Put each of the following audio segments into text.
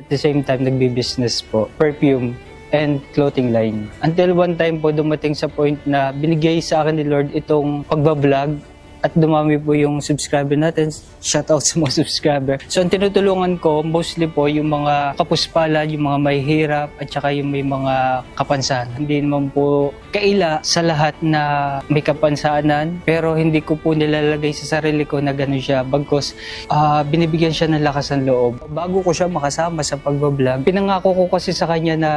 At the same time, nagbi-business po, perfume and clothing line. Until one time po dumating sa point na binigay sa akin ni Lord itong pagbablog at dumami po yung subscriber natin. Shout out sa mga subscriber. So ang tinutulungan ko mostly po yung mga kapuspalad, yung mga may hirap at saka yung may mga kapansanan. Hindi naman po kaila sa lahat na may kapansanan, pero hindi ko po nilalagay sa sarili ko na gano'n siya. Bagkus binibigyan siya ng lakas ng loob. Bago ko siya makasama sa pagbablog, pinangako ko kasi sa kanya na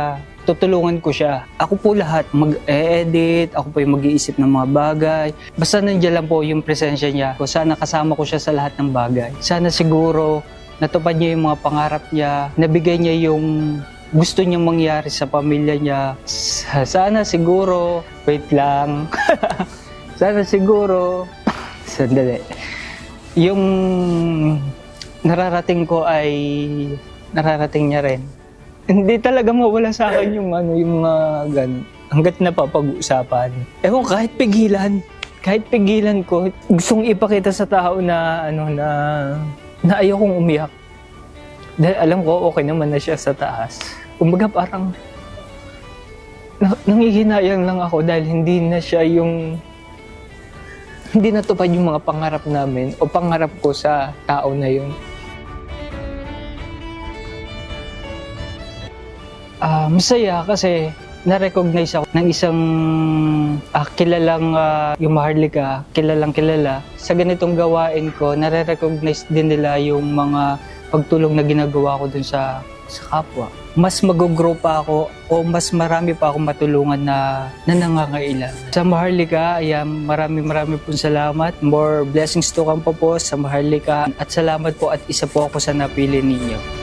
tutulungan ko siya. Ako po lahat, mag-edit, ako po yung mag-iisip ng mga bagay. Basta nandiyan lang po yung presensya niya. Sana kasama ko siya sa lahat ng bagay. Sana siguro natupad niya yung mga pangarap niya, nabigay niya yung gusto niyang mangyari sa pamilya niya. Sana siguro, wait lang, sana siguro, sandali, yung nararating ko ay nararating niya rin. Hindi talaga mawala sa akin yung mga ganun. Hanggat napapag-usapan. Ewan, kahit pigilan ko, gustong ipakita sa tao na na ayokong umiyak. Dahil alam ko okay naman na siya sa taas. Kumbaga parang nangihinayang lang ako dahil hindi natupad yung mga pangarap namin o pangarap ko sa tao na yun. Masaya kasi na-recognize ako ng isang kilalang yung Maharlika, kilalang kilala. Sa ganitong gawain ko, nare-recognize din nila yung mga pagtulong na ginagawa ko dun sa kapwa. Mas mag-grow pa ako o mas marami pa akong matulungan na nangangailangan. Sa Maharlika, marami pong salamat. More blessings to come po sa Maharlika. At salamat po at isa po ako sa napili ninyo.